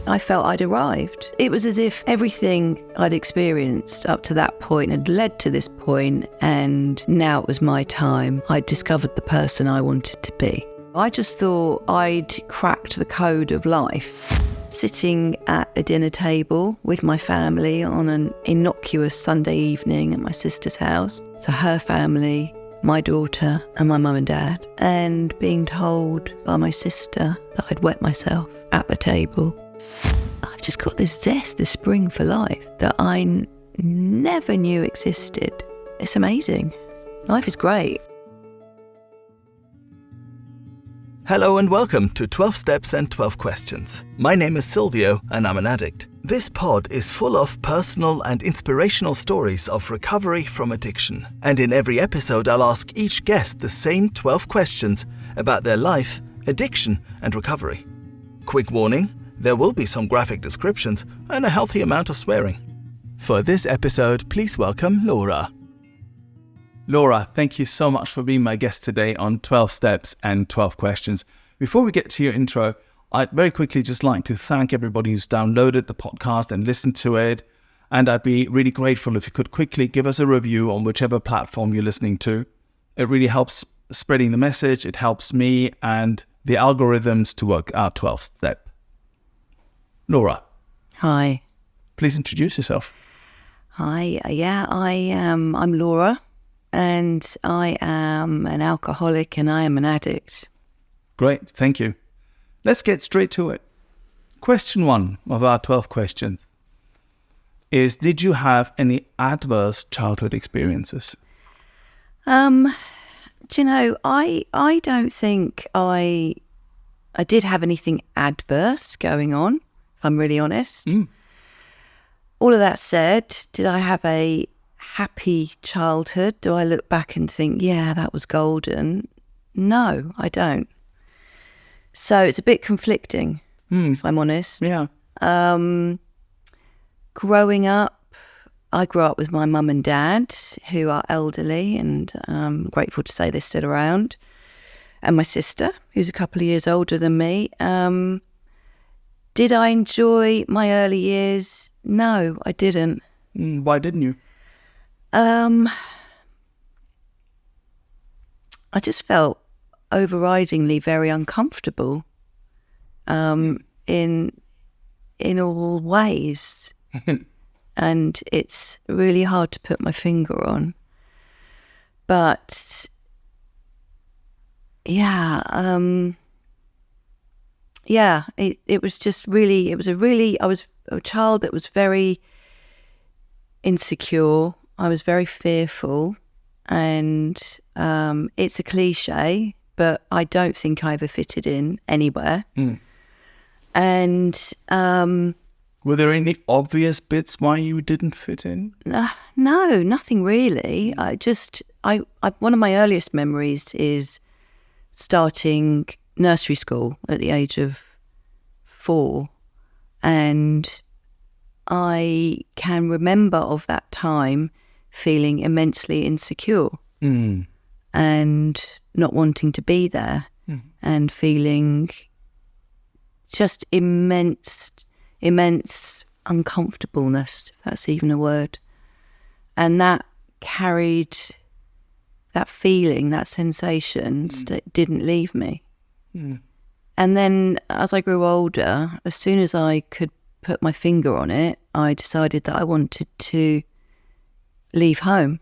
I felt I'd arrived. It was as if everything I'd experienced up to that point had led to this point, and now it was my time. I'd discovered the person I wanted to be. I just thought I'd cracked the code of life. Sitting at a dinner table with my family on an innocuous Sunday evening at my sister's house. So her family, my daughter and my mum and dad, and being told by my sister that I'd wet myself at the table. I've just got this zest, this spring for life that I never knew existed. It's amazing. Life is great. Hello and welcome to 12 Steps and 12 Questions. My name is Silvio and I'm an addict. This pod is full of personal and inspirational stories of recovery from addiction. And in every episode I'll ask each guest the same 12 questions about their life, addiction and recovery. Quick warning, there will be some graphic descriptions and a healthy amount of swearing. For this episode, please welcome Laura. Laura, thank you so much for being my guest today on 12 Steps and 12 Questions. Before we get to your intro, I'd very quickly just like to thank everybody who's downloaded the podcast and listened to it. And I'd be really grateful if you could quickly give us a review on whichever platform you're listening to. It really helps spreading the message. It helps me and the algorithms to work out 12 step. Laura. Hi. Please introduce yourself. Hi. I'm Laura. And I am an alcoholic and I am an addict. Great, thank you. Let's get straight to it. Question 1 of our 12 questions is, did you have any adverse childhood experiences? Do you know, I don't think I did have anything adverse going on, if I'm really honest. All of that said, did I have a happy childhood? Do I look back and think, yeah, that was golden? No, I don't. So it's a bit conflicting, if I'm honest. Yeah. Growing up, I grew up with my mum and dad, who are elderly, and I'm grateful to say they're still around, and my sister, who's a couple of years older than me. Did I enjoy my early years? No, I didn't. Why didn't you? I just felt overridingly very uncomfortable in all ways. And it's really hard to put my finger on. But it was just really, I was a child that was very insecure. I was very fearful, and it's a cliche, but I don't think I ever fitted in anywhere. And were there any obvious bits why you didn't fit in? No, nothing really. One of my earliest memories is starting nursery school at the age of 4, and I can remember of that time feeling immensely insecure and not wanting to be there and feeling just immense uncomfortableness, if that's even a word. And that carried that feeling, that sensation that didn't leave me. And then as I grew older, as soon as I could put my finger on it, I decided that I wanted to leave home.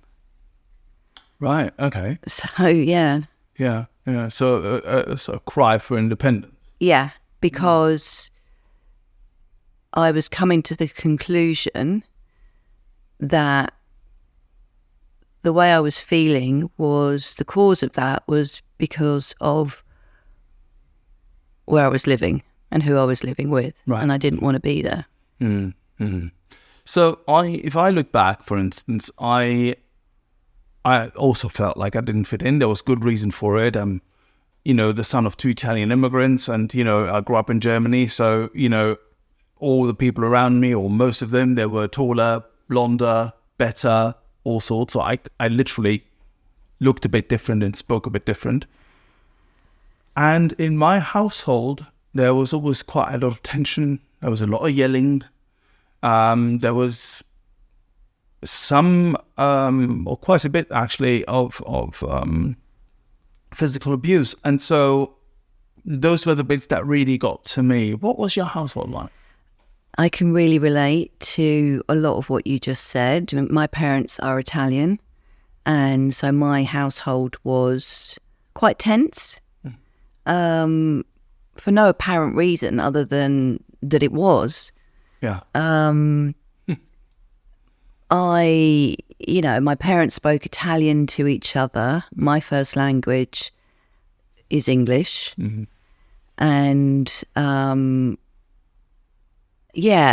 Right, okay. So, yeah. Yeah. So a cry for independence. Yeah, because I was coming to the conclusion that the way I was feeling was, the cause of that was because of where I was living and who I was living with. Right. And I didn't want to be there. So if I look back, for instance, I also felt like I didn't fit in. There was good reason for it. I'm, the son of 2 Italian immigrants, and, I grew up in Germany. So, all the people around me, or most of them, they were taller, blonder, better, all sorts. So I literally looked a bit different and spoke a bit different. And in my household, there was always quite a lot of tension There was a lot of yelling. There was some, or quite a bit actually, of physical abuse. And so those were the bits that really got to me. What was your household like? I can really relate to a lot of what you just said. My parents are Italian, and so my household was quite tense, for no apparent reason other than that it was. Yeah. My parents spoke Italian to each other. My first language is English. Mm-hmm. And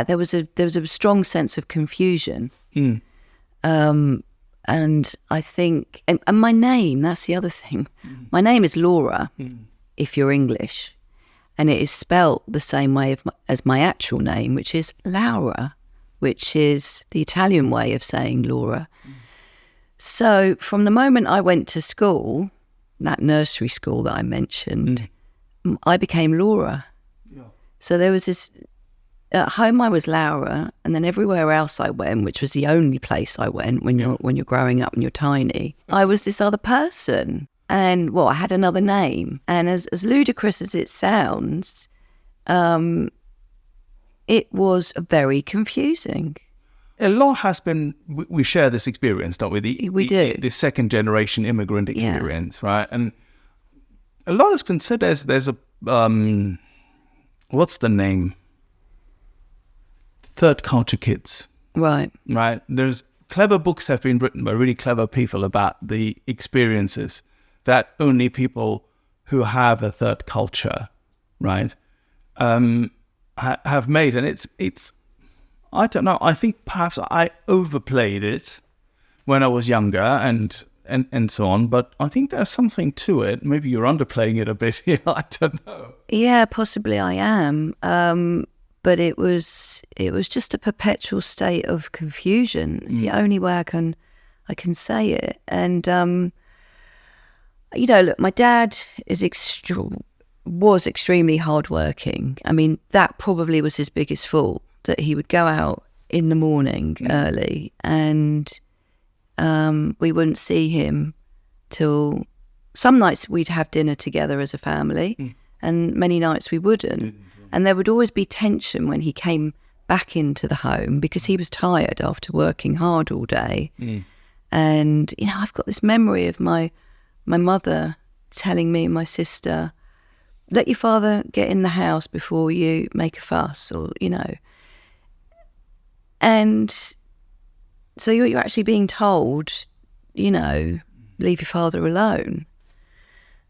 there was a strong sense of confusion. And I think, and my name, that's the other thing. My name is Laura, if you're English. And it is spelt the same way as my actual name, which is Laura, which is the Italian way of saying Laura. So from the moment I went to school, that nursery school that I mentioned, I became Laura. Yeah. So there was this, at home I was Laura, and then everywhere else I went, which was the only place I went when you're growing up and you're tiny, I was this other person. And I had another name. And as ludicrous as it sounds, it was very confusing. A lot has been, we share this experience, don't we? We do. The second generation immigrant experience, right? And a lot has been said there's a, what's the name? Third culture kids. Right. Right. There's clever books have been written by really clever people about the experiences that only people who have a third culture, right, have made. And it's, I don't know, I think perhaps I overplayed it when I was younger and so on, but I think there's something to it. Maybe you're underplaying it a bit here, I don't know. Yeah, possibly I am. But it was just a perpetual state of confusion. It's the only way I can say it. And look, my dad was extremely hardworking. I mean, that probably was his biggest fault, that he would go out in the morning early, and we wouldn't see him till some nights we'd have dinner together as a family, and many nights we wouldn't. And there would always be tension when he came back into the home because he was tired after working hard all day. And, I've got this memory of my mother telling me and my sister, let your father get in the house before you make a fuss, or. And so you're actually being told, leave your father alone.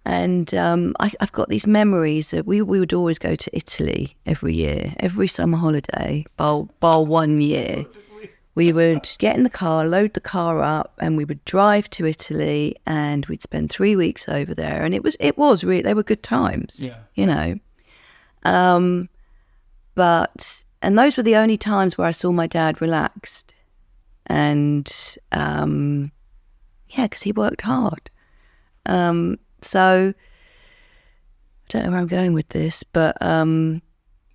And I've got these memories that we would always go to Italy every year, every summer holiday, bar 1 year. We would get in the car, load the car up, and we would drive to Italy, and we'd spend 3 weeks over there. And it was really, they were good times, And those were the only times where I saw my dad relaxed. And, because he worked hard. So, I don't know where I'm going with this, but...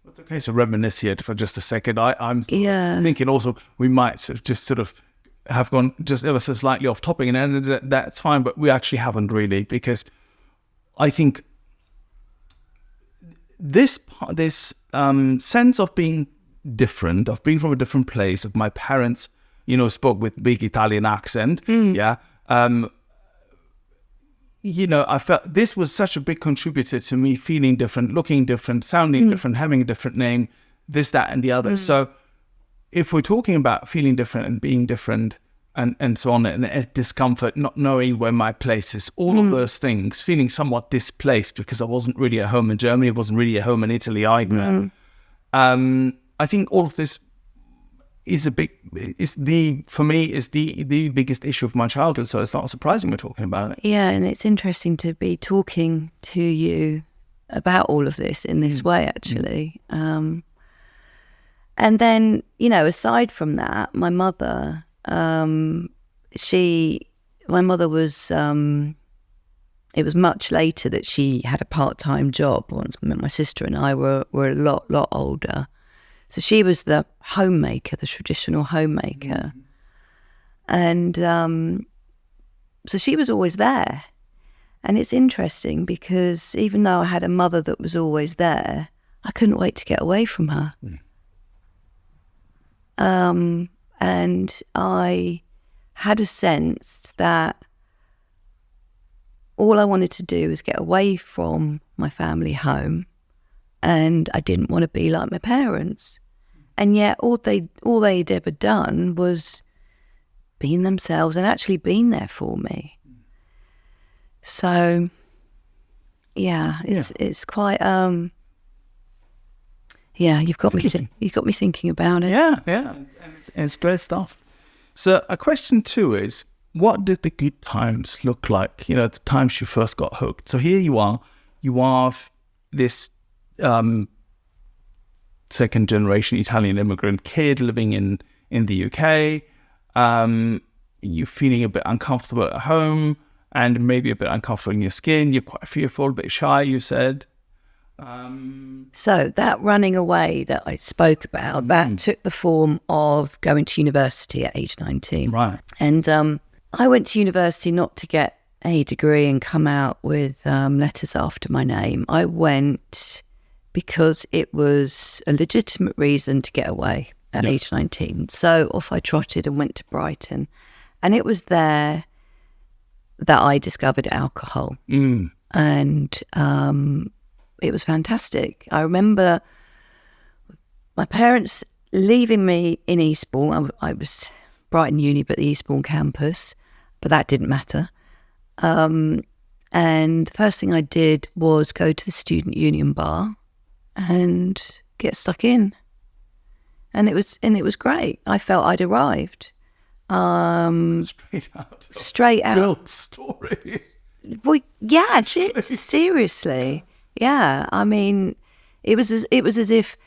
It's okay to reminisce here for just a second. I'm thinking also we might have gone just ever so slightly off topic, and that's fine, but we actually haven't really, because I think this sense of being different, of being from a different place, of my parents, spoke with big Italian accent, I felt this was such a big contributor to me feeling different, looking different, sounding different, having a different name, this, that, and the other. So if we're talking about feeling different and being different and so on, and discomfort, not knowing where my place is, all of those things, feeling somewhat displaced because I wasn't really at home in Germany, I wasn't really at home in Italy either. I think all of this is the biggest issue of my childhood, so it's not surprising we're talking about it. Yeah, and it's interesting to be talking to you about all of this in this way, actually. And then, aside from that, my mother, was, it was much later that she had a part-time job once my sister and I were a lot older. So she was the homemaker, the traditional homemaker. And so she was always there. And it's interesting because even though I had a mother that was always there, I couldn't wait to get away from her. And I had a sense that all I wanted to do was get away from my family home, and I didn't want to be like my parents. And yet all they'd ever done was been themselves and actually been there for me. So it's quite you've got me thinking about it. And it's great stuff. So question 2 is, what did the good times look like? The times you first got hooked. So here you are this second generation Italian immigrant kid living in the UK. You're feeling a bit uncomfortable at home and maybe a bit uncomfortable in your skin. You're quite fearful, a bit shy, you said. So that running away that I spoke about, that took the form of going to university at age 19. Right. And I went to university not to get a degree and come out with letters after my name. I went because it was a legitimate reason to get away at age 19. So off I trotted and went to Brighton. And it was there that I discovered alcohol. And it was fantastic. I remember my parents leaving me in Eastbourne. I was Brighton Uni, but the Eastbourne campus, but that didn't matter. And the first thing I did was go to the student union bar and get stuck in. And it was great. I felt I'd arrived. Straight out. Built story. Well, yeah, seriously. Yeah, I mean, it was as if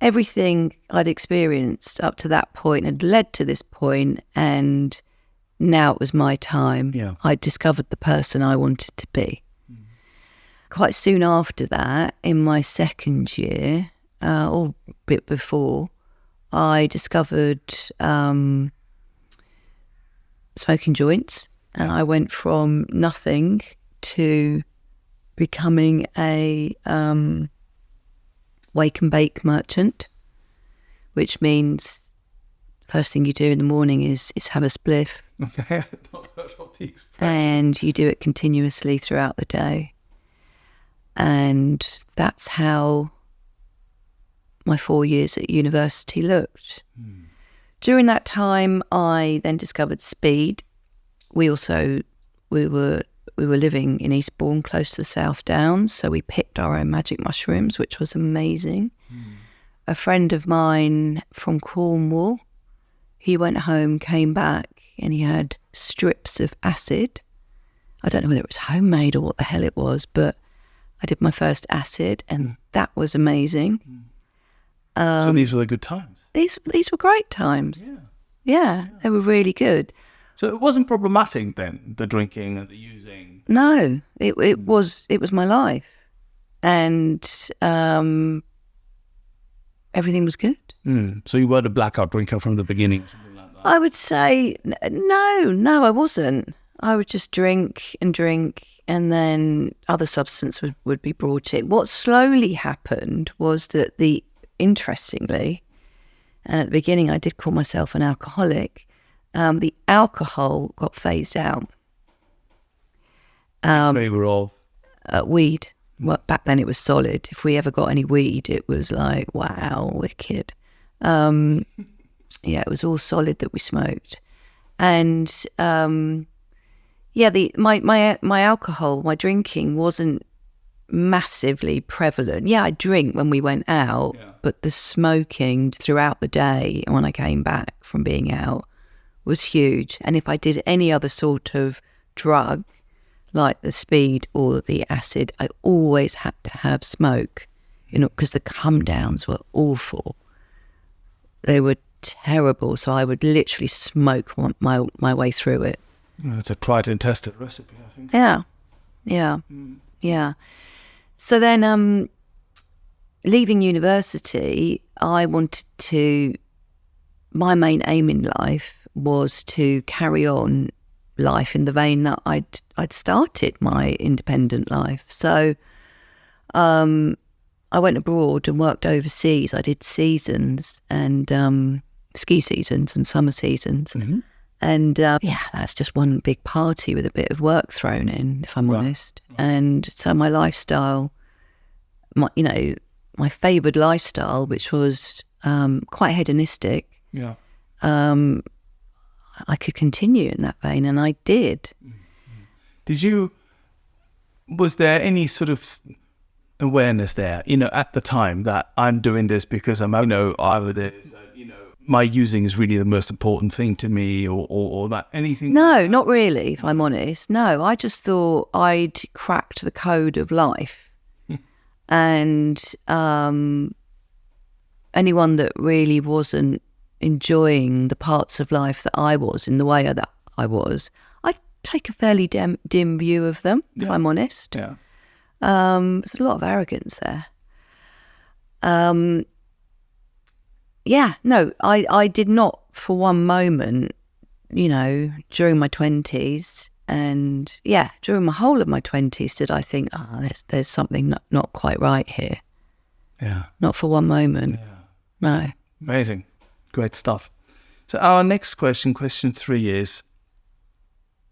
everything I'd experienced up to that point had led to this point, and now it was my time. Yeah. I'd discovered the person I wanted to be. Quite soon after that, in my second year, or a bit before, I discovered smoking joints, and I went from nothing to becoming a wake and bake merchant, which means first thing you do in the morning is have a spliff. Okay, I've not heard of the expression. And you do it continuously throughout the day. And that's how my 4 years at university looked. During that time, I then discovered speed. We were living in Eastbourne, close to the South Downs, so we picked our own magic mushrooms, which was amazing. A friend of mine from Cornwall, he went home, came back, and he had strips of acid. I don't know whether it was homemade or what the hell it was, but I did my first acid, and that was amazing. So these were the good times. These were great times. Yeah, they were really good. So it wasn't problematic then, the drinking and the using? No, it was my life, and everything was good. So you weren't a blackout drinker from the beginning, or something like that? I would say no, I wasn't. I would just drink, and then other substance would be brought in. What slowly happened was that interestingly, and at the beginning I did call myself an alcoholic, the alcohol got phased out. Flavor of? Weed. Well, back then it was solid. If we ever got any weed, it was like, wow, wicked. It was all solid that we smoked. And my alcohol, my drinking wasn't massively prevalent. Yeah, I drink when we went out, but the smoking throughout the day and when I came back from being out was huge. And if I did any other sort of drug, like the speed or the acid, I always had to have smoke, because the come downs were awful. They were terrible. So I would literally smoke my way through it. It's a tried and tested recipe, I think. Yeah. So then, leaving university, my main aim in life was to carry on life in the vein that I'd started my independent life. So I went abroad and worked overseas. I did seasons and ski seasons and summer seasons. Mm-hmm. And that's just one big party with a bit of work thrown in, if I'm honest. Right. And so my lifestyle, my favoured lifestyle, which was quite hedonistic, I could continue in that vein, and I did. Was there any sort of awareness there, at the time that I'm doing this because either there's, my using is really the most important thing to me or that anything? No, not really, if I'm honest. No, I just thought I'd cracked the code of life. And anyone that really wasn't enjoying the parts of life that I was in the way that I was, I'd take a fairly dim view of them, if I'm honest. Yeah. There's a lot of arrogance there. I did not for one moment, during my 20s and during my whole of my 20s did I think, there's something not quite right here. Yeah. Not for one moment. Yeah. No. Amazing. Great stuff. So our next question 3 is,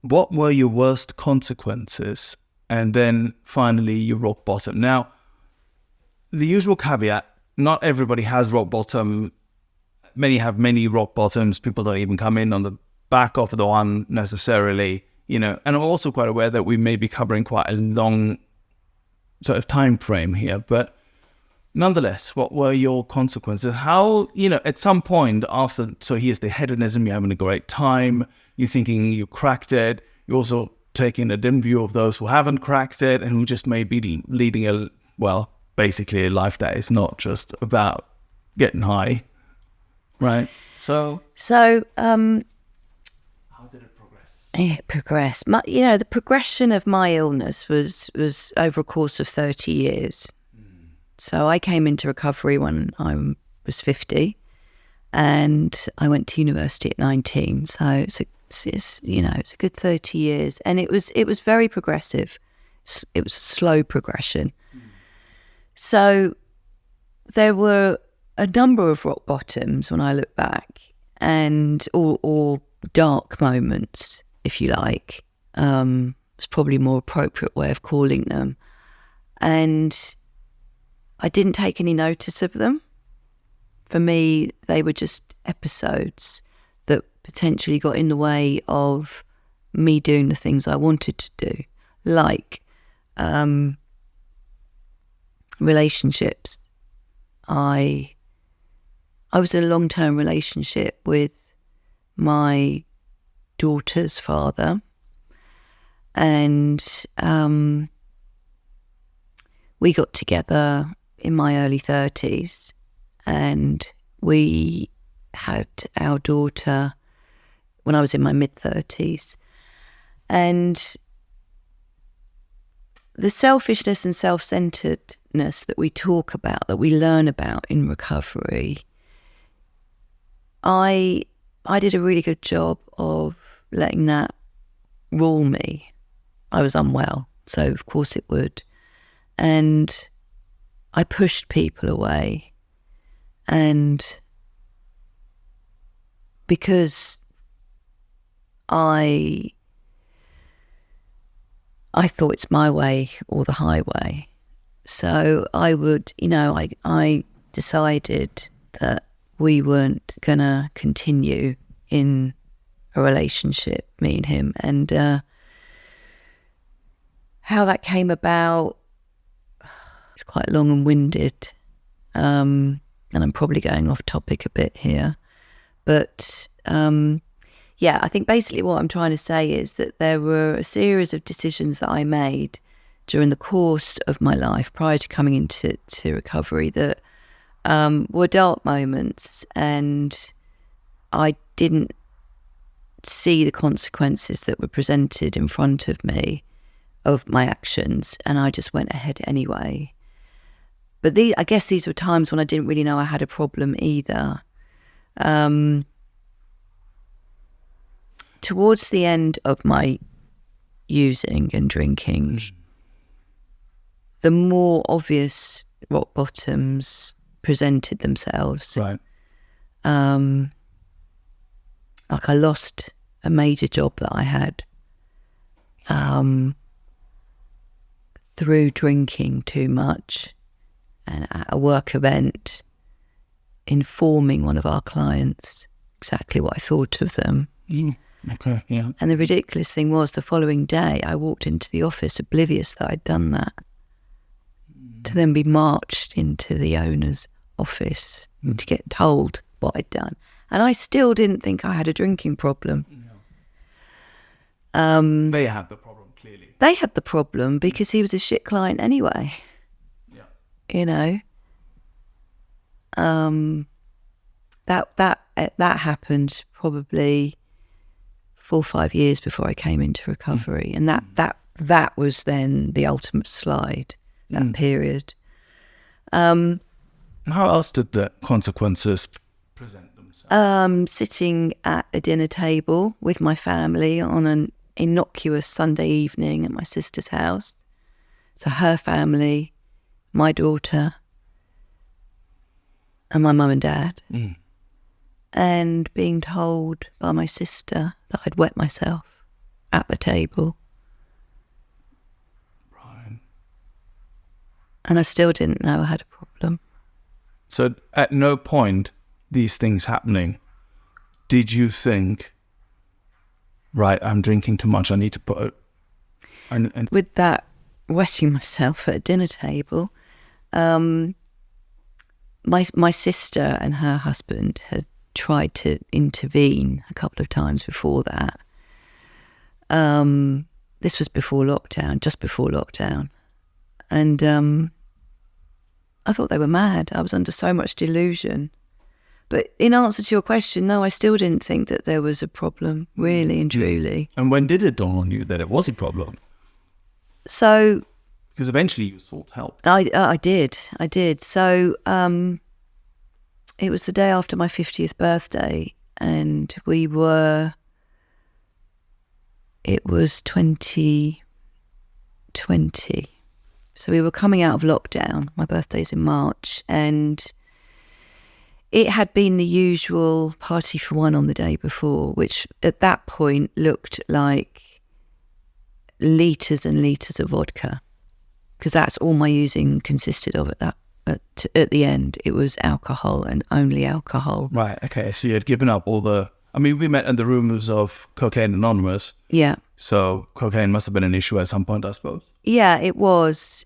what were your worst consequences? And then finally, your rock bottom. Now, the usual caveat, not everybody has rock bottom. Many have many rock bottoms. People don't even come in on the back of the one necessarily, And I'm also quite aware that we may be covering quite a long sort of time frame here. But nonetheless, what were your consequences? How, at some point after, so here's the hedonism, you're having a great time, you're thinking you cracked it, you're also taking a dim view of those who haven't cracked it and who just may be leading basically a life that is not just about getting high, right? So how did it progress? It progressed. The progression of my illness was over a course of 30 years. So I came into recovery when I was 50 and I went to university at 19. So it's a good 30 years, and it was very progressive. It was a slow progression. So there were a number of rock bottoms when I look back, and or dark moments, if you like. It's probably a more appropriate way of calling them. And I didn't take any notice of them. For me, they were just episodes that potentially got in the way of me doing the things I wanted to do, like relationships. I was in a long-term relationship with my daughter's father, and we got together in my early 30s, and we had our daughter when I was in my mid-30s. And the selfishness and self-centeredness that we talk about, that we learn about in recovery, I did a really good job of letting that rule me. I was unwell, so of course it would. And I pushed people away. And because I thought it's my way or the highway. So I decided that we weren't going to continue in a relationship, me and him. And how that came about, it's quite long and winded. And I'm probably going off topic a bit here. But I think basically what I'm trying to say is that there were a series of decisions that I made during the course of my life prior to coming into recovery that were dark moments, and I didn't see the consequences that were presented in front of me of my actions, and I just went ahead anyway. But I guess these were times when I didn't really know I had a problem either. Towards the end of my using and drinking, the more obvious rock bottoms presented themselves. Right. Like I lost a major job that I had through drinking too much, and at a work event informing one of our clients exactly what I thought of them. Okay, yeah. And the ridiculous thing was, the following day I walked into the office oblivious that I'd done that, to then be marched into the owner's office to get told what I'd done. And I still didn't think I had a drinking problem. They had the problem, clearly. They had the problem because he was a shit client anyway. Yeah. You know, that happened probably 4 or 5 years before I came into recovery, and that was then the ultimate slide. That period. And how else did the consequences present themselves? Sitting at a dinner table with my family on an innocuous Sunday evening at my sister's house. So her family, my daughter, and my mum and dad. And being told by my sister that I'd wet myself at the table. Right. And I still didn't know I had a problem. So at no point, these things happening, did you think, right, I'm drinking too much, I need to put it... And with that wetting myself at a dinner table, my sister and her husband had tried to intervene a couple of times before that. This was before lockdown, just before lockdown. And I thought they were mad. I was under so much delusion. But in answer to your question, no, I still didn't think that there was a problem, really and truly. And when did it dawn on you that it was a problem? So... Because eventually you sought help. I did. So it was the day after my 50th birthday, and it was 2020. So we were coming out of lockdown. My birthday's in March, and it had been the usual party for one on the day before, which at that point looked like litres and litres of vodka, because that's all my using consisted of at the end. It was alcohol and only alcohol. Right, okay. So you had given up all the... I mean, we met in the rooms of Cocaine Anonymous. Yeah. So cocaine must have been an issue at some point, I suppose. Yeah, it was.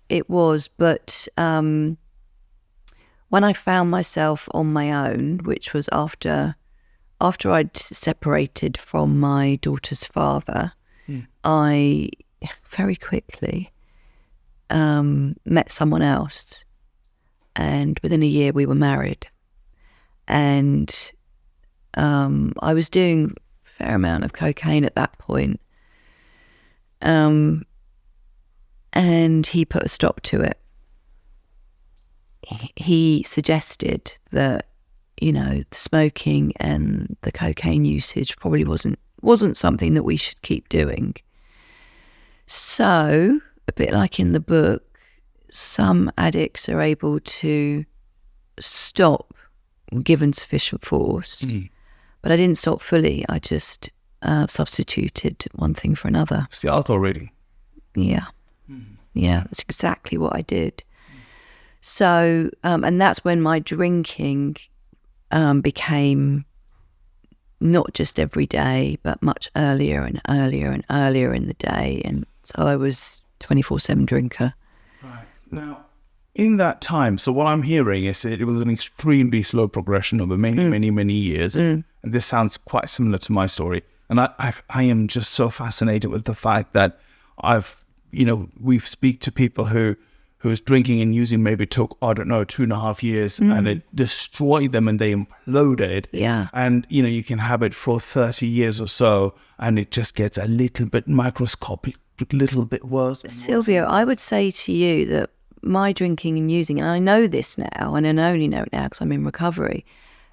But when I found myself on my own, which was after I'd separated from my daughter's father, I very quickly met someone else. And within a year we were married. And I was doing a fair amount of cocaine at that point. And he put a stop to it. He suggested that, you know, the smoking and the cocaine usage probably wasn't something that we should keep doing. So, a bit like in the book, some addicts are able to stop given sufficient force. But I didn't stop fully. I just substituted one thing for another. It's the alcohol reading. Yeah. Yeah, that's exactly what I did. So, and that's when my drinking became not just every day, but much earlier and earlier and earlier in the day. And so I was 24/7 drinker. Right. Now, in that time, so what I'm hearing is it was an extremely slow progression over many years. And this sounds quite similar to my story. And I am just so fascinated with the fact that we speak to people who's drinking and using maybe took, 2.5 years and it destroyed them and they imploded. Yeah. And, you can have it for 30 years or so and it just gets a little bit microscopic, a little bit worse. Silvio, I would say to you that my drinking and using, and I know this now, and I only know it now because I'm in recovery,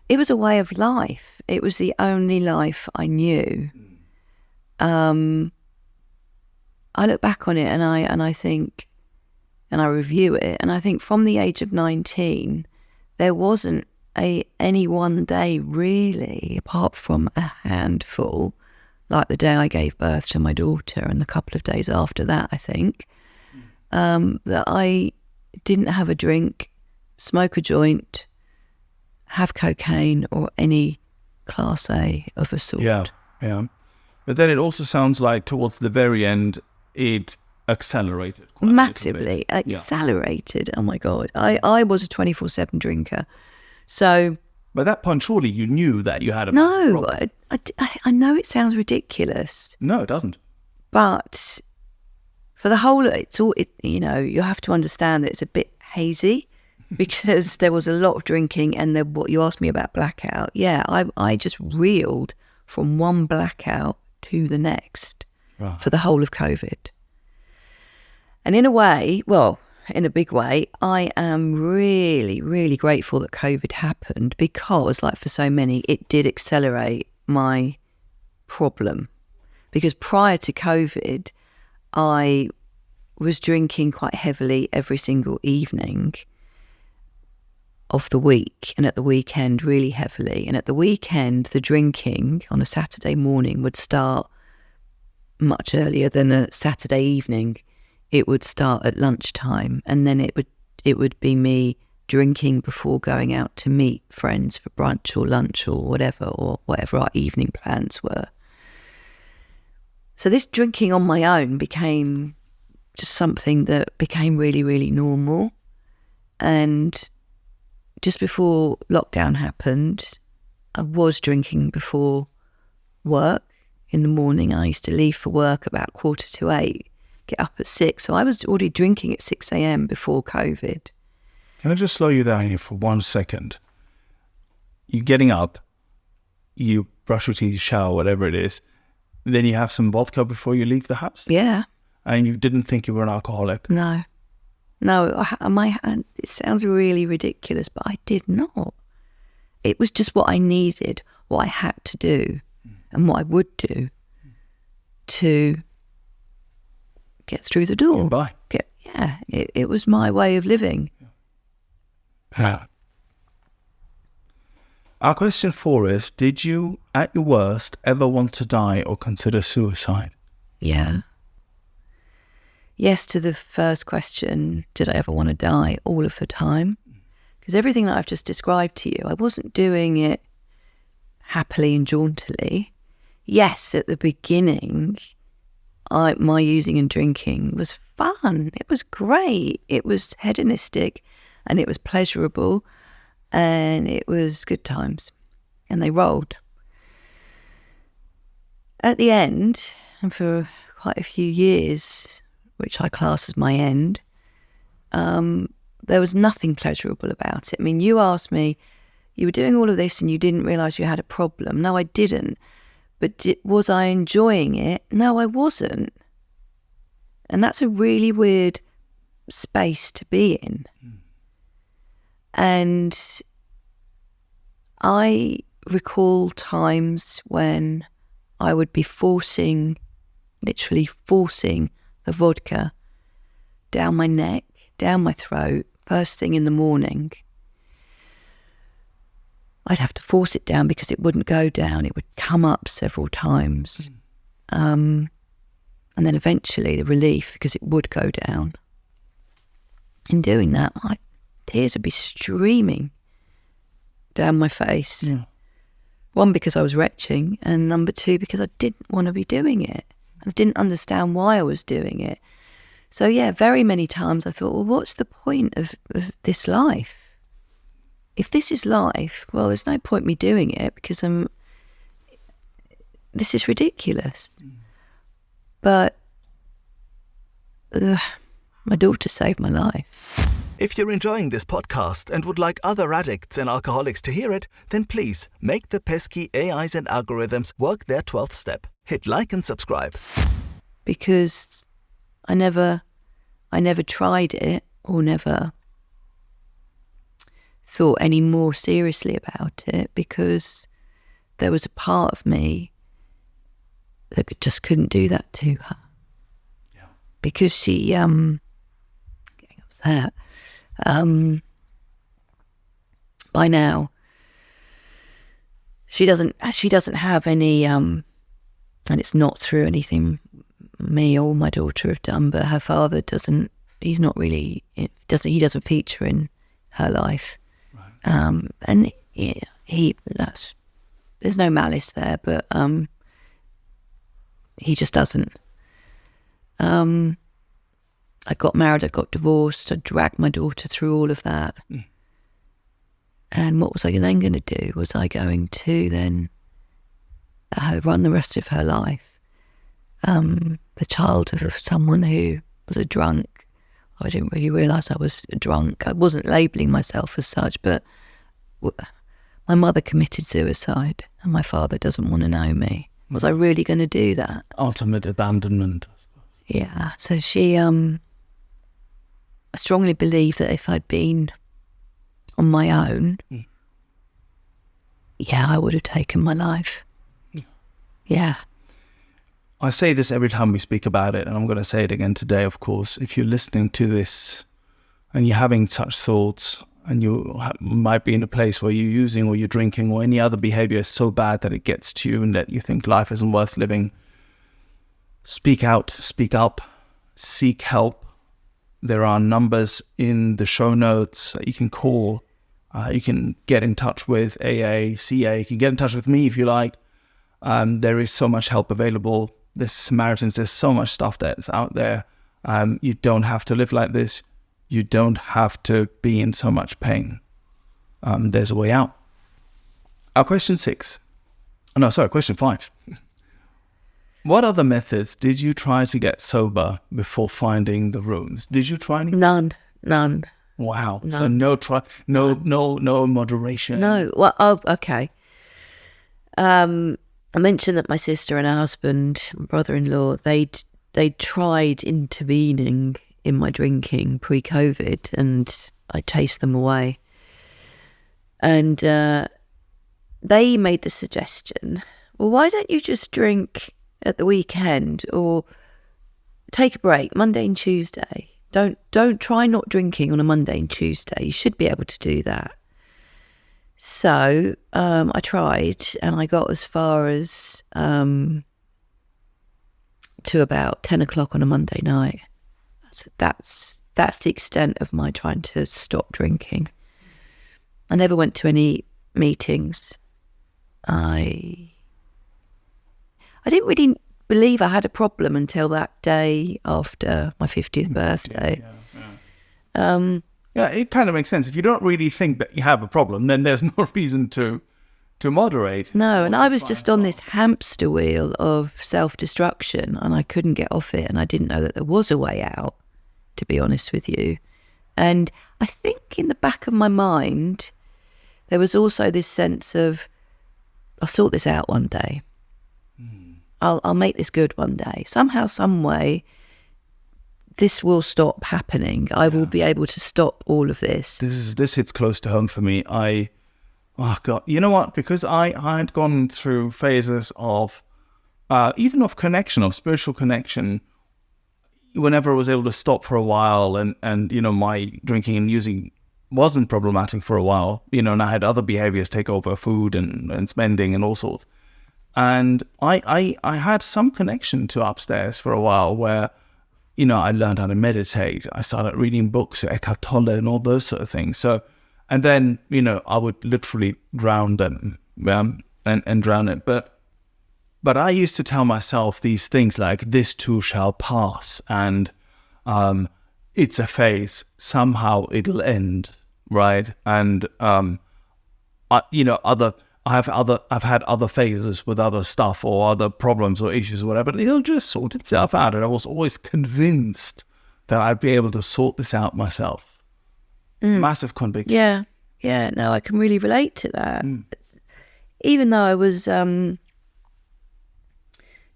it was a way of life. It was the only life I knew. I look back on it and I think, and I review it, and I think from the age of 19, there wasn't any one day really, apart from a handful, like the day I gave birth to my daughter and the couple of days after that, I think, that I didn't have a drink, smoke a joint, have cocaine or any class A of a sort. Yeah. But then it also sounds like towards the very end, it accelerated quite Massively a little bit. accelerated. Oh my God. I was a 24/7 drinker. So... By that point, surely you knew that you had a No, problem. I know it sounds ridiculous. No, it doesn't. But for the whole, you have to understand that it's a bit hazy because there was a lot of drinking, and what you asked me about blackout. Yeah, I just reeled from one blackout to the next for the whole of COVID. And in a way, well, in a big way, I am really, really grateful that COVID happened because, like for so many, it did accelerate my problem. Because prior to COVID, I was drinking quite heavily every single evening of the week, and at the weekend really heavily. And at the weekend, the drinking on a Saturday morning would start much earlier than a Saturday evening. It would start at lunchtime, and then it would be me drinking before going out to meet friends for brunch or lunch or whatever our evening plans were. So this drinking on my own became just something that became really, really normal. And just before lockdown happened, I was drinking before work in the morning. I used to leave for work about 7:45, get up at 6. So I was already drinking at 6 a.m. before COVID. Can I just slow you down here for 1 second? You're getting up, you brush your teeth, you shower, whatever it is, then you have some vodka before you leave the house? Yeah. And you didn't think you were an alcoholic? No, it sounds really ridiculous, but I did not. It was just what I needed, what I had to do, and what I would do to get through the door. Bye. It was my way of living. Our question 4 is, did you, at your worst, ever want to die or consider suicide? Yeah. Yes to the first question, did I ever want to die? All of the time. Because everything that I've just described to you, I wasn't doing it happily and jauntily. Yes, at the beginning, my using and drinking was fun. It was great. It was hedonistic, and it was pleasurable, and it was good times, and they rolled. At the end, and for quite a few years, which I class as my end, there was nothing pleasurable about it. I mean, you asked me, you were doing all of this and you didn't realise you had a problem. No, I didn't. But was I enjoying it? No, I wasn't. And that's a really weird space to be in. And I recall times when I would be literally forcing the vodka down my neck, down my throat, first thing in the morning. I'd have to force it down because it wouldn't go down. It would come up several times. And then eventually the relief, because it would go down. In doing that, my tears would be streaming down my face. Yeah. 1, because I was retching, and number 2, because I didn't want to be doing it. I didn't understand why I was doing it. So yeah, very many times I thought, well, what's the point of this life? If this is life, well, there's no point me doing it because this is ridiculous. But my daughter saved my life. If you're enjoying this podcast and would like other addicts and alcoholics to hear it, then please make the pesky AIs and algorithms work their 12th step. Hit like and subscribe. Because I never tried it or never thought any more seriously about it, because there was a part of me that just couldn't do that to her. Yeah. Because she, getting upset, by now, she doesn't have any, and it's not through anything me or my daughter have done, but her father doesn't feature in her life. Right. And there's no malice there, but he just doesn't. I got married, I got divorced, I dragged my daughter through all of that. And what was I then going to do? Was I going to then run the rest of her life, the child of someone who was a drunk? I didn't really realise I was a drunk. I wasn't labelling myself as such, but my mother committed suicide and my father doesn't want to know me. Was I really going to do that? Ultimate abandonment, I suppose. Yeah, so she, I strongly believe that if I'd been on my own, I would have taken my life. Yeah. I say this every time we speak about it, and I'm going to say it again today, of course. If you're listening to this and you're having such thoughts, and you might be in a place where you're using or you're drinking or any other behavior is so bad that it gets to you and that you think life isn't worth living, speak out, speak up, seek help. There are numbers in the show notes that you can call. You can get in touch with AA, CA. You can get in touch with me if you like. There is so much help available. There's Samaritans. There's so much stuff that's out there. You don't have to live like this. You don't have to be in so much pain. There's a way out. Question 5. What other methods did you try to get sober before finding the rooms? Did you try any? None. Wow. None. So no moderation. No. Well, okay. I mentioned that my sister and her husband, my brother-in-law, they'd tried intervening in my drinking pre-COVID, and I chased them away. And they made the suggestion, well, why don't you just drink at the weekend or take a break Monday and Tuesday? Don't try not drinking on a Monday and Tuesday. You should be able to do that. So I tried, and I got as far as to about 10 o'clock on a Monday night. That's the extent of my trying to stop drinking. I never went to any meetings. I didn't really believe I had a problem until that day after my 50th birthday. Yeah, it kind of makes sense. If you don't really think that you have a problem, then there's no reason to moderate. No, and I was just on this hamster wheel of self-destruction, and I couldn't get off it, and I didn't know that there was a way out, to be honest with you. And I think in the back of my mind, there was also this sense of, I'll sort this out one day. I'll make this good one day. Somehow, some way, this will stop happening. I will be able to stop all of this. This hits close to home for me. Oh God, you know what? Because I had gone through phases of, even of connection, of spiritual connection, whenever I was able to stop for a while and you know, my drinking and using wasn't problematic for a while, you know, and I had other behaviors take over, food and spending and all sorts. And I had some connection to upstairs for a while where, you know, I learned how to meditate. I started reading books, Eckhart Tolle and all those sort of things. So, and then, you know, I would literally drown them and drown it. But I used to tell myself these things like, this too shall pass. And it's a phase. Somehow it'll end, right? And, I've had other phases with other stuff or other problems or issues or whatever, but it'll just sort itself out. And I was always convinced that I'd be able to sort this out myself. Massive conviction. Yeah, no, I can really relate to that. Even though I was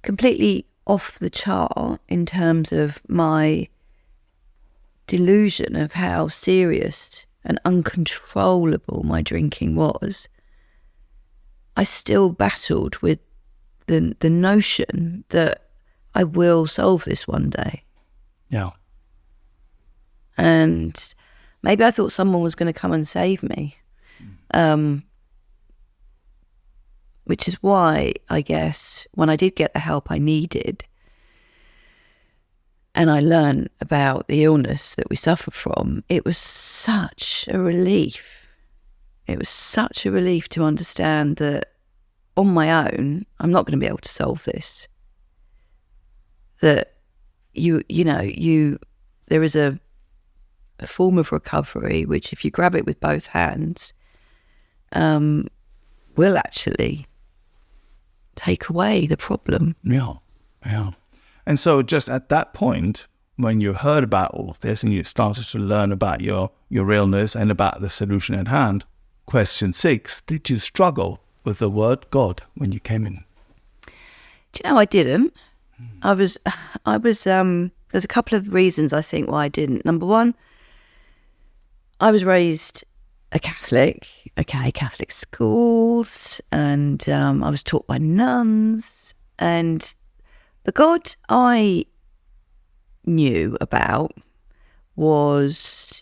completely off the chart in terms of my delusion of how serious and uncontrollable my drinking was, I still battled with the notion that I will solve this one day. Yeah. And maybe I thought someone was going to come and save me. Which is why, I guess, when I did get the help I needed and I learned about the illness that we suffer from, it was such a relief. It was such a relief to understand that on my own, I'm not going to be able to solve this. That there is a form of recovery which, if you grab it with both hands, will actually take away the problem. Yeah. And so just at that point, when you heard about all of this and you started to learn about your illness and about the solution at hand, question 6, did you struggle with the word God when you came in? Do you know, I didn't. I was, there's a couple of reasons I think why I didn't. Number one, I was raised a Catholic, Catholic schools, and I was taught by nuns, and the God I knew about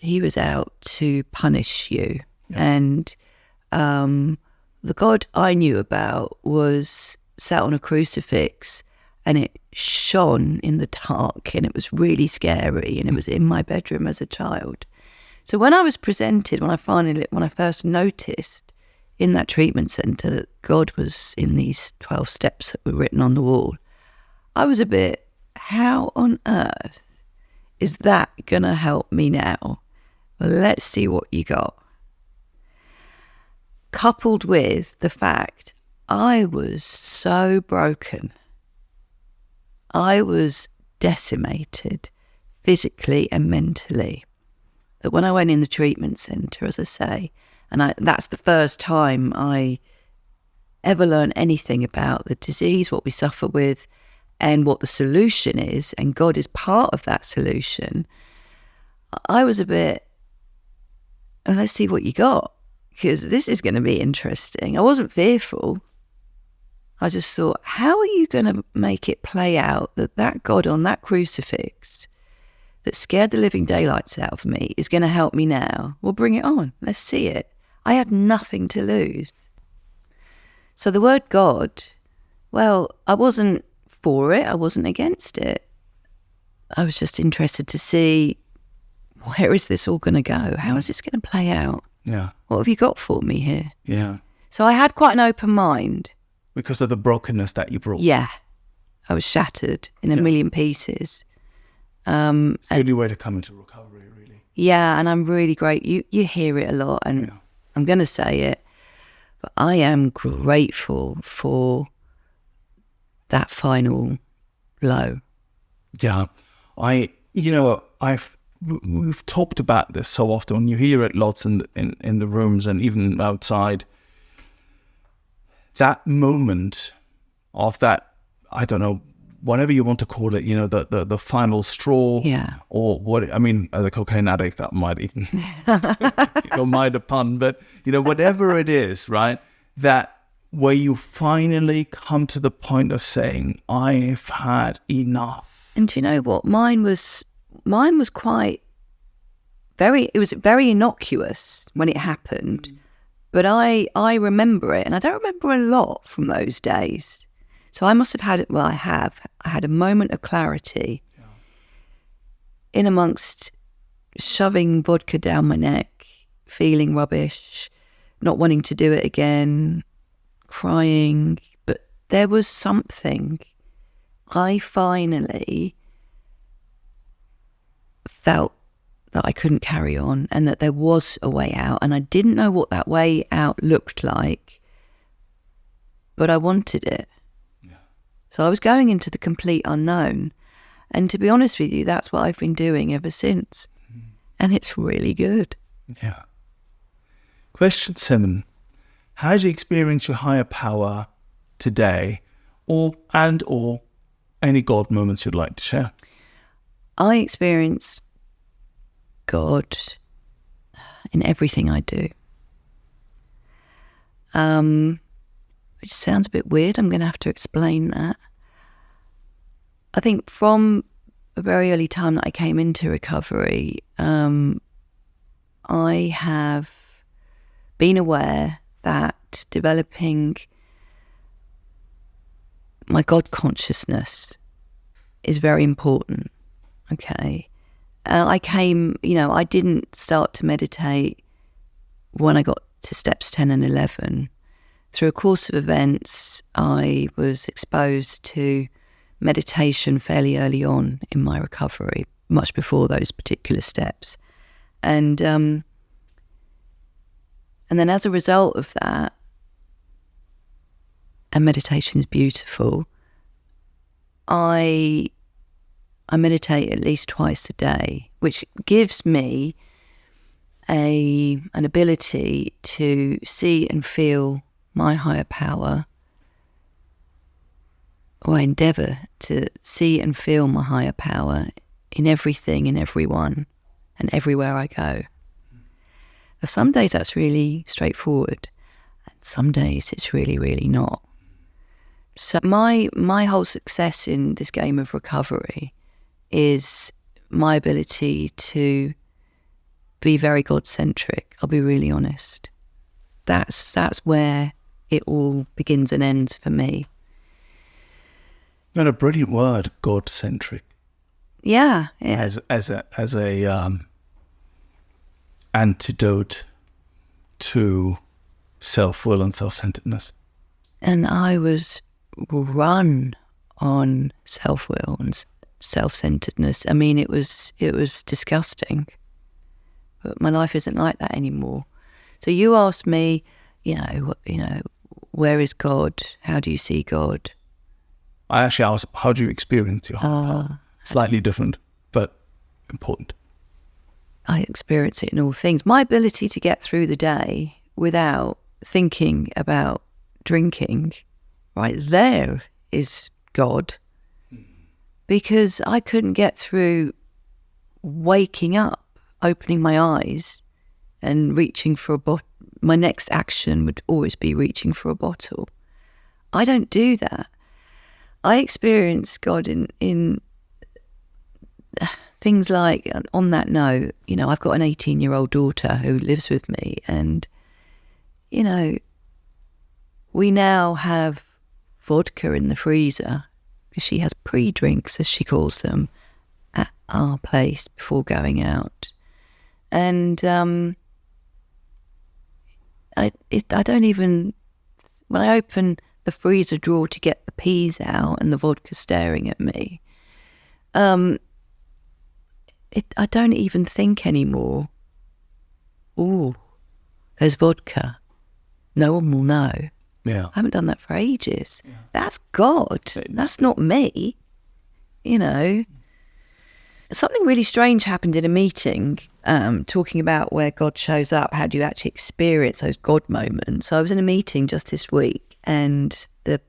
he was out to punish you. Yeah. And the God I knew about was sat on a crucifix and it shone in the dark and it was really scary and it was in my bedroom as a child. So when I was presented, when I first noticed in that treatment centre that God was in these 12 steps that were written on the wall, I was a bit, how on earth is that going to help me now? Well, let's see what you got. Coupled with the fact I was so broken. I was decimated physically and mentally. That when I went in the treatment centre, as I say, and that's the first time I ever learned anything about the disease, what we suffer with, and what the solution is, and God is part of that solution, I was a bit, well, let's see what you got, because this is going to be interesting. I wasn't fearful. I just thought, how are you going to make it play out that God on that crucifix that scared the living daylights out of me is going to help me now? Well, bring it on. Let's see it. I had nothing to lose. So the word God, well, I wasn't for it. I wasn't against it. I was just interested to see, where is this all going to go? How is this going to play out? Yeah. What have you got for me here? Yeah. So I had quite an open mind. Because of the brokenness that you brought. Yeah. I was shattered in a million pieces. It's the only way to come into recovery, really. Yeah, and I'm really great. You hear it a lot, and I'm going to say it, but I am grateful for that final blow. Yeah. We've talked about this so often. You hear it lots in the rooms and even outside. That moment of that, I don't know, whatever you want to call it, the final straw. Yeah. Or what, I mean, as a cocaine addict, that might even, mind a pun, but, whatever it is, right? That where you finally come to the point of saying, I've had enough. And do you know what? Mine was quite it was very innocuous when it happened. But I remember it, and I don't remember a lot from those days. So I must have had it, I had a moment of clarity in amongst shoving vodka down my neck, feeling rubbish, not wanting to do it again, crying. But there was something. I finally felt that I couldn't carry on and that there was a way out, and I didn't know what that way out looked like, but I wanted it. Yeah. So I was going into the complete unknown, and to be honest with you, that's what I've been doing ever since. And it's really good. Yeah. Question 7. How do you experience your higher power today, or any God moments you'd like to share? I experience God in everything I do. Which sounds a bit weird. I'm going to have to explain that. I think from a very early time that I came into recovery, I have been aware that developing my God consciousness is very important. Okay. I didn't start to meditate when I got to steps 10 and 11. Through a course of events, I was exposed to meditation fairly early on in my recovery, much before those particular steps. And then as a result of that, and meditation is beautiful, I meditate at least twice a day, which gives me an ability to see and feel my higher power, or I endeavour to see and feel my higher power in everything and everyone and everywhere I go. Now, some days that's really straightforward, and some days it's really, really not. So my whole success in this game of recovery is my ability to be very God-centric. I'll be really honest. That's where it all begins and ends for me. And a brilliant word, God-centric. Yeah. As a antidote to self-will and self-centeredness. And I was run on self-will and self-centeredness. I mean, it was disgusting. But my life isn't like that anymore. So you asked me, where is God? How do you see God? I actually asked, how do you experience your higher power? Slightly different, but important. I experience it in all things. My ability to get through the day without thinking about drinking, right there is God. Because I couldn't get through waking up, opening my eyes and reaching for a bottle. My next action would always be reaching for a bottle. I don't do that. I experience God in things like, on that note, I've got an 18-year-old daughter who lives with me, and, we now have vodka in the freezer because she has pre-drinks, as she calls them, at our place before going out. And I don't even, when I open the freezer drawer to get the peas out and the vodka staring at me, I don't even think anymore, oh, there's vodka. No one will know. Yeah. I haven't done that for ages. Yeah. That's God. That's not me. Something really strange happened in a meeting, talking about where God shows up. How do you actually experience those God moments? So I was in a meeting just this week, and the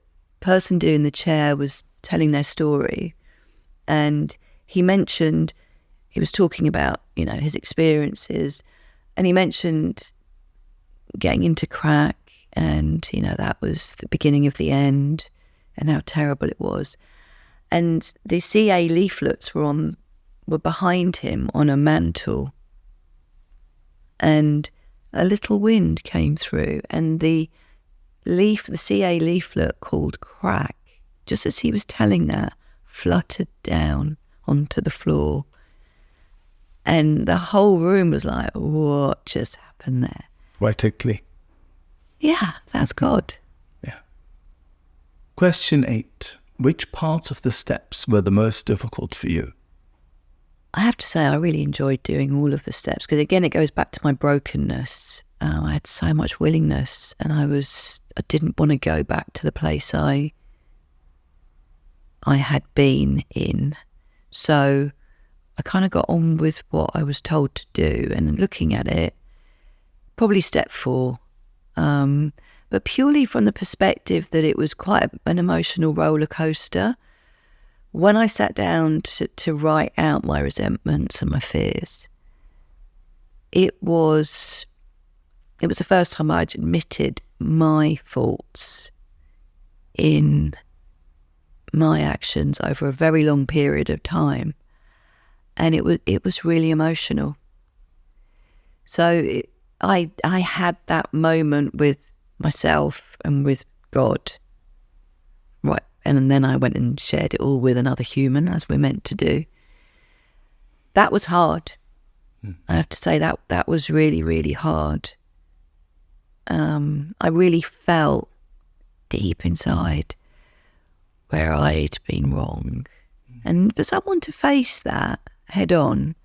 person doing the chair was telling their story, and he was talking about, his experiences, and he mentioned getting into crack, and, that was the beginning of the end, and how terrible it was. And the CA leaflets were behind him on a mantle, and a little wind came through, and the CA leaflet called crack, just as he was telling that, fluttered down onto the floor. And the whole room was like, what just happened there? Practically. Yeah, that's God. Yeah. Question 8. Which parts of the steps were the most difficult for you? I have to say I really enjoyed doing all of the steps, because again, it goes back to my brokenness. I had so much willingness, and I didn't want to go back to the place I had been in. So I kind of got on with what I was told to do, and looking at it, probably step 4. But purely from the perspective that it was quite an emotional roller coaster. When I sat down to write out my resentments and my fears, it was the first time I'd admitted my faults in my actions over a very long period of time, and it was really emotional. So I had that moment with myself and with God, right? And then I went and shared it all with another human, as we're meant to do. That was hard. I have to say that was really, really hard. I really felt deep inside where I'd been wrong. And for someone to face that head on,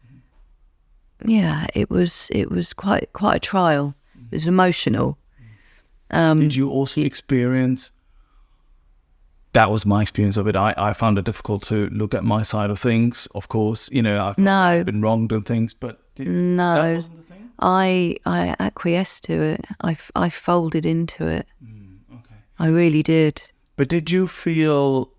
yeah, it was quite a trial. It was emotional. Did you also experience, that was my experience of it, I found it difficult to look at my side of things, of course. I've been wronged and things, but no, that wasn't the thing? I acquiesced to it. I folded into it. Okay. I really did. But did you feel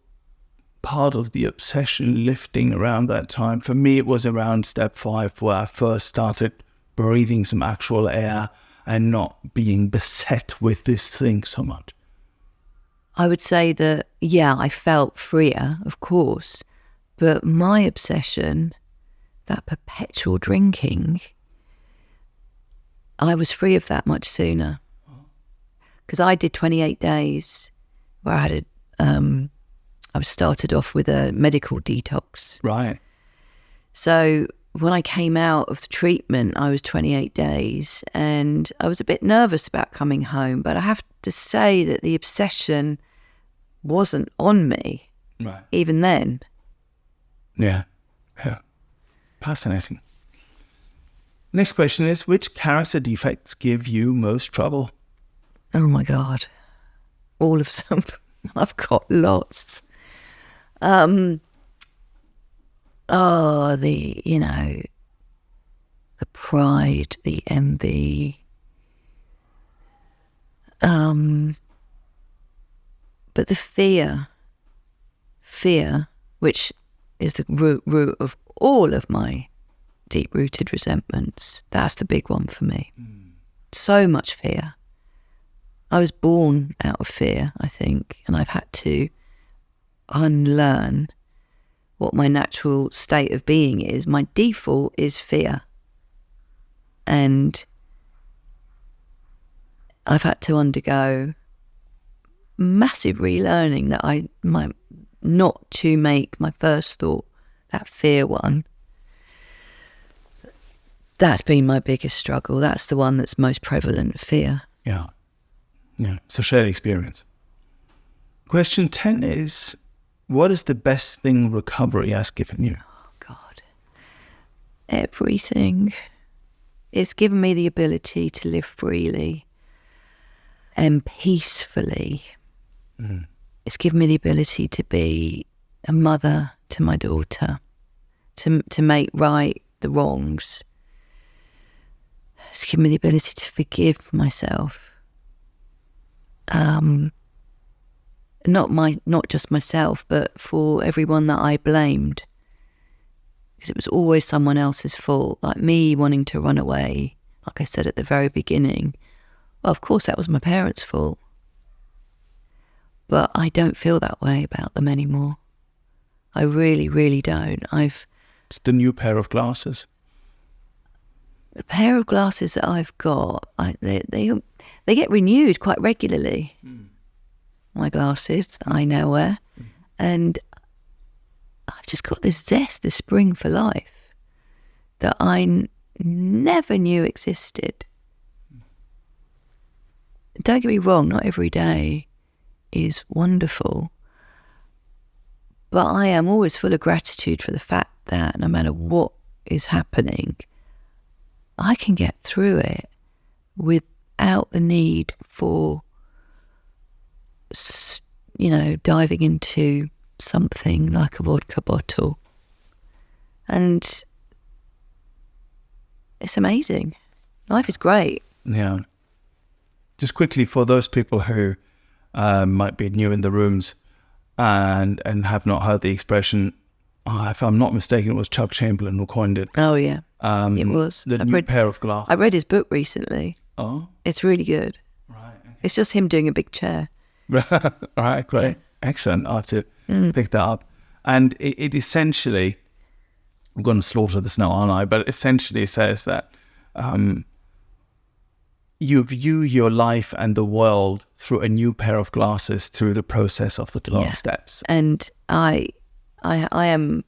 part of the obsession lifting around that time? For me, it was around step 5 where I first started breathing some actual air and not being beset with this thing so much. I would say that, yeah, I felt freer, of course, but my obsession, that perpetual drinking, I was free of that much sooner. Because I did 28 days where I was started off with a medical detox. Right. So when I came out of the treatment, I was 28 days and I was a bit nervous about coming home, but I have to say that the obsession wasn't on me, Right. even then. Yeah. Fascinating. Next question is, which character defects give you most trouble? Oh my God. All of them. I've got lots. The pride, the envy. But the fear, which is the root of all of my deep-rooted resentments, that's the big one for me. So much fear. I was born out of fear, I think, and I've had to unlearn what my natural state of being is. My default is fear. And I've had to undergo massive relearning that not to make my first thought that fear one. That's been my biggest struggle. That's the one that's most prevalent, fear. Yeah. It's a shared experience. Question 10 is, what is the best thing recovery has given you? Oh, God. Everything. It's given me the ability to live freely and peacefully. It's given me the ability to be a mother to my daughter, to make right the wrongs. It's given me the ability to forgive myself. Not just myself, but for everyone that I blamed. Because it was always someone else's fault, like me wanting to run away, like I said at the very beginning. Well, of course that was my parents' fault. But I don't feel that way about them anymore. I really, really don't. It's the new pair of glasses. The pair of glasses that I've got, they get renewed quite regularly. My glasses, I now wear. And I've just got this zest, this spring for life that I never knew existed. Don't get me wrong, not every day is wonderful. But I am always full of gratitude for the fact that no matter what is happening, I can get through it without the need for, diving into something like a vodka bottle. And it's amazing. Life is great. Yeah. Just quickly, for those people who might be new in the rooms and have not heard the expression, if I'm not mistaken, it was Chuck Chamberlain who coined it. Oh, yeah. It was. The new pair of glasses. I read his book recently. Oh. It's really good. Right. Okay. It's just him doing a big chair. Right, great. Excellent. I have to pick that up. And it essentially, I'm going to slaughter this now, aren't I? But essentially says that you view your life and the world through a new pair of glasses through the process of the 12 steps. And I am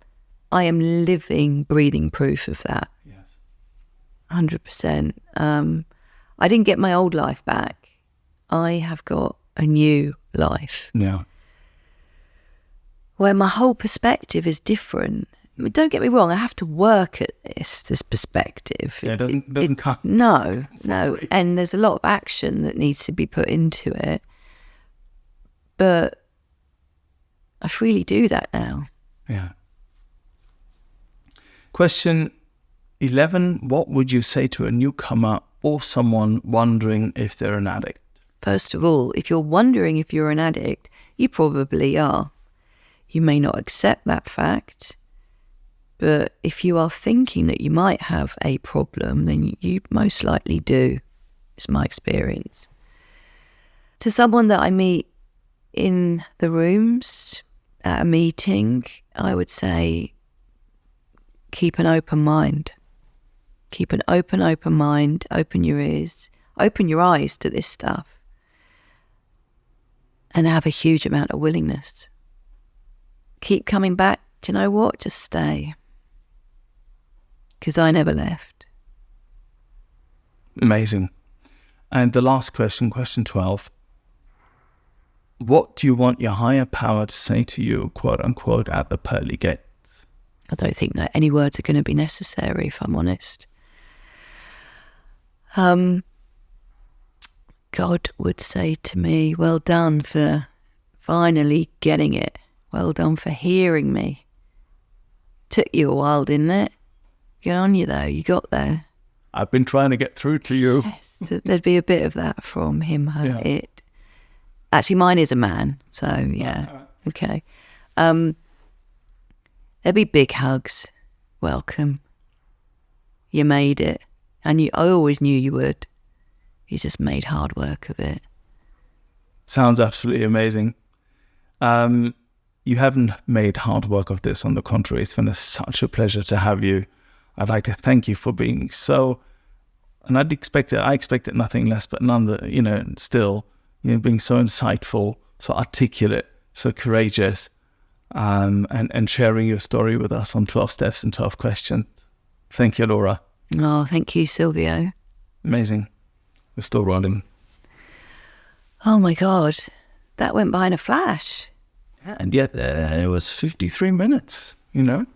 living, breathing proof of that. Yes. 100%. I didn't get my old life back. I have got a new life. Yeah. Where my whole perspective is different. I mean, don't get me wrong, I have to work at this perspective. Yeah, it doesn't come. No. And there's a lot of action that needs to be put into it. But I freely do that now. Yeah. Question 11. What would you say to a newcomer or someone wondering if they're an addict? First of all, if you're wondering if you're an addict, you probably are. You may not accept that fact, but if you are thinking that you might have a problem, then you most likely do, is my experience. To someone that I meet in the rooms at a meeting, I would say keep an open mind. Keep an open mind, open your ears, open your eyes to this stuff, and have a huge amount of willingness. Keep coming back. Do you know what? Just stay. Because I never left. Amazing. And the last question, question 12. What do you want your higher power to say to you, quote unquote, at the pearly gates? I don't think that any words are going to be necessary, if I'm honest. God would say to me, well done for finally getting it. Well done for hearing me. Took you a while, didn't it? Good on you, though. You got there. I've been trying to get through to you. Yes, there'd be a bit of that from him, her, Yeah. it. Actually, mine is a man, so yeah, okay. There'd be big hugs. Welcome. You made it. And I always knew you would. You just made hard work of it. Sounds absolutely amazing. You haven't made hard work of this. On the contrary, it's been such a pleasure to have you. I'd like to thank you for being so, and I expected nothing less, but still, being so insightful, so articulate, so courageous, and sharing your story with us on 12 Steps and 12 Questions. Thank you, Laura. Oh, thank you, Silvio. Amazing. We're still rolling. Oh my God, that went by in a flash. Yeah, and yet it was 53 minutes, Do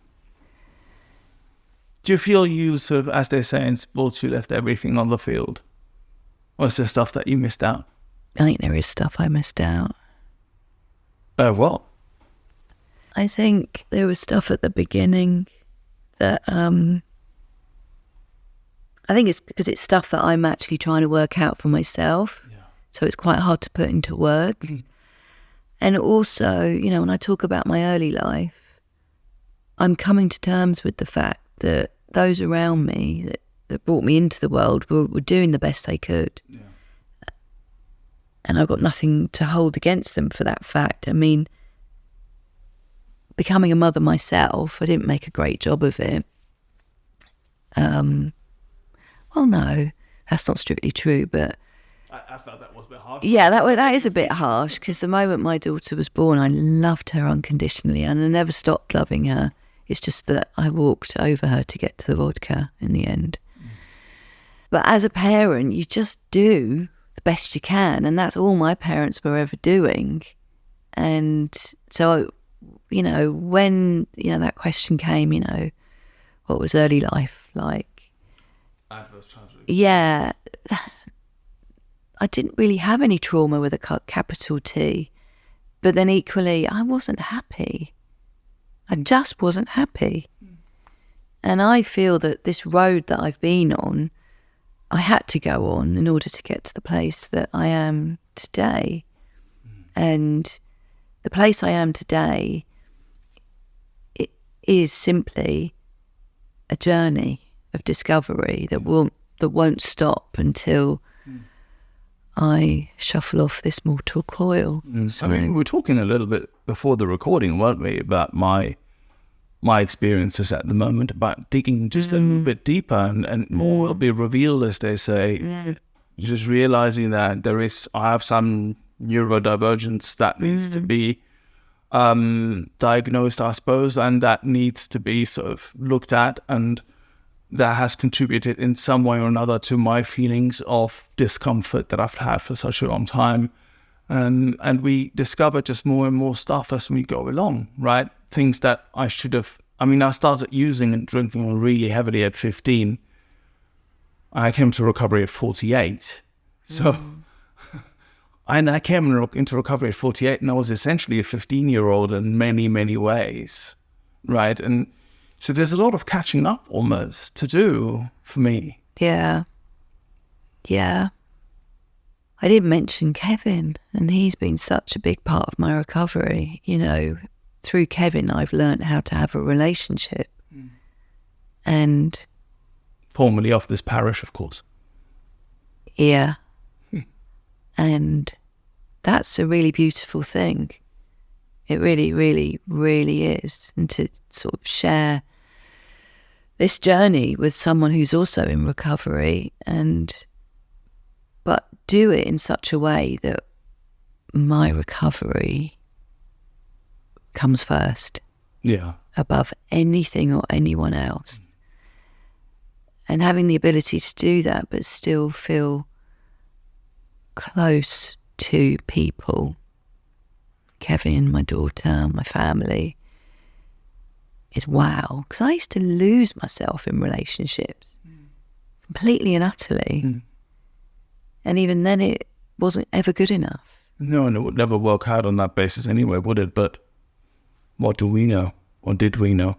you feel you sort of, as they say in sports, you left everything on the field? Or is there stuff that you missed out? I think there is stuff I missed out. What? I think there was stuff at the beginning that I think it's because it's stuff that I'm actually trying to work out for myself. Yeah. So it's quite hard to put into words. And also, when I talk about my early life, I'm coming to terms with the fact that those around me that brought me into the world were doing the best they could. Yeah. And I've got nothing to hold against them for that fact. I mean, becoming a mother myself, I didn't make a great job of it. Well, no, that's not strictly true, but I felt that was a bit harsh. Yeah, that is a bit harsh, because the moment my daughter was born, I loved her unconditionally and I never stopped loving her. It's just that I walked over her to get to the vodka in the end. But as a parent, you just do the best you can, and that's all my parents were ever doing. And so, when, that question came, what was early life like? Adverse childhood. Yeah. I didn't really have any trauma with a capital T, but then equally, I wasn't happy. I just wasn't happy. And I feel that this road that I've been on, I had to go on in order to get to the place that I am today. And the place I am today, it is simply a journey. of discovery that won't stop until I shuffle off this mortal coil. So, I mean, we were talking a little bit before the recording, weren't we, about my experiences at the moment, about digging just a little bit deeper and more will be revealed, as they say. Just realizing that I have some neurodivergence that needs to be diagnosed, I suppose, and that needs to be sort of looked at, and that has contributed in some way or another to my feelings of discomfort that I've had for such a long time. And we discover just more and more stuff as we go along, right? Things that I should have... I mean, I started using and drinking really heavily at 15. I came to recovery at 48. So... And I came into recovery at 48, and I was essentially a 15-year-old in many, many ways, right? And so there's a lot of catching up almost to do for me. Yeah. I didn't mention Kevin, and he's been such a big part of my recovery. You know, through Kevin, I've learned how to have a relationship. And... Formerly of this parish, of course. Yeah. And that's a really beautiful thing. It really, really, really is. And to sort of share this journey with someone who's also in recovery, but do it in such a way that my recovery comes first. Yeah. Above anything or anyone else. And having the ability to do that, but still feel close to people, Kevin, my daughter, my family, is wow. Because I used to lose myself in relationships completely and utterly. And even then it wasn't ever good enough. No, and it would never work out on that basis anyway, would it? But what do we know? Or did we know?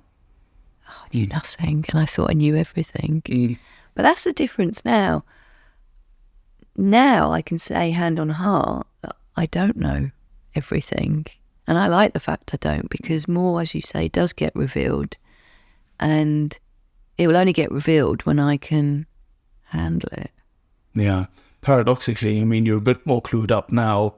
I knew nothing, and I thought I knew everything. But that's the difference now. Now I can say hand on heart that I don't know everything. And I like the fact I don't, because more, as you say, does get revealed. And it will only get revealed when I can handle it. Yeah. Paradoxically, I mean, you're a bit more clued up now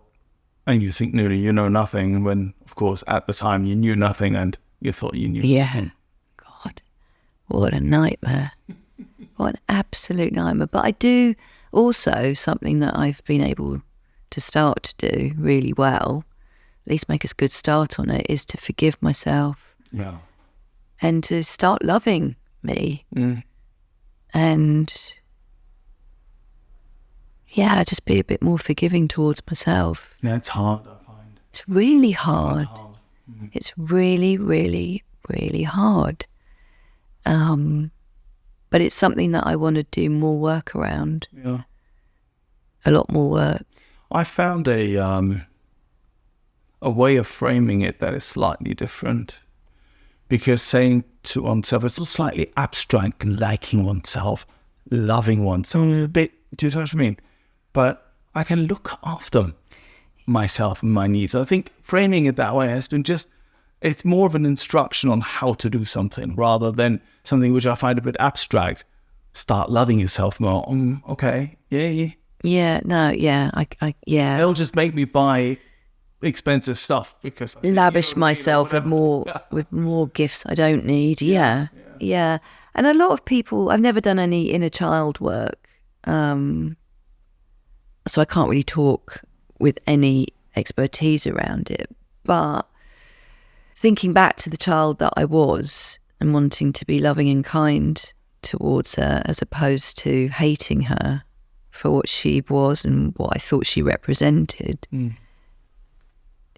and you think nearly you know nothing when, of course, at the time you knew nothing and you thought you knew nothing. God, what a nightmare. What an absolute nightmare. But I do... Also, something that I've been able to start to do really well, at least make a good start on it, is to forgive myself. Yeah. And to start loving me. And, just be a bit more forgiving towards myself. Yeah, it's hard, I find. It's really hard. It's really, really, really hard. But it's something that I want to do more work around. Yeah. A lot more work. I found a way of framing it that is slightly different. Because saying to oneself, it's slightly abstract, liking oneself, loving oneself. It's a bit, do you know what I mean? But I can look after myself and my needs. I think framing it that way has been it's more of an instruction on how to do something rather than something which I find a bit abstract. Start loving yourself more. Okay. Yeah. Yeah, no, yeah. Yeah. It'll just make me buy expensive stuff because I lavish myself with more gifts I don't need. Yeah. And a lot of people, I've never done any inner child work. So I can't really talk with any expertise around it. But thinking back to the child that I was and wanting to be loving and kind towards her as opposed to hating her for what she was and what I thought she represented.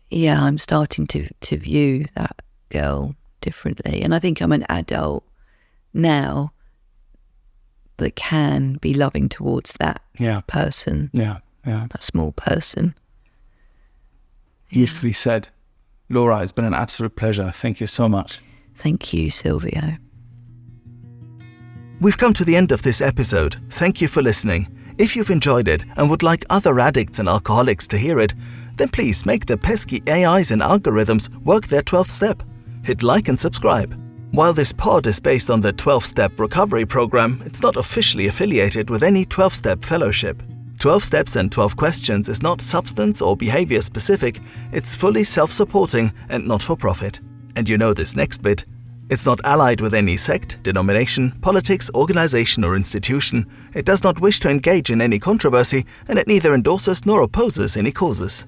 Yeah, I'm starting to view that girl differently. And I think I'm an adult now that can be loving towards that person. Yeah. That small person. Beautifully said. Laura, it's been an absolute pleasure. Thank you so much. Thank you, Silvio. We've come to the end of this episode. Thank you for listening. If you've enjoyed it and would like other addicts and alcoholics to hear it, then please make the pesky AIs and algorithms work their 12th step. Hit like and subscribe. While this pod is based on the 12-Step Recovery Program, it's not officially affiliated with any 12-Step fellowship. 12 Steps and 12 Questions is not substance or behavior specific, it's fully self-supporting and not for profit. And you know this next bit. It's not allied with any sect, denomination, politics, organization or institution. It does not wish to engage in any controversy, and it neither endorses nor opposes any causes.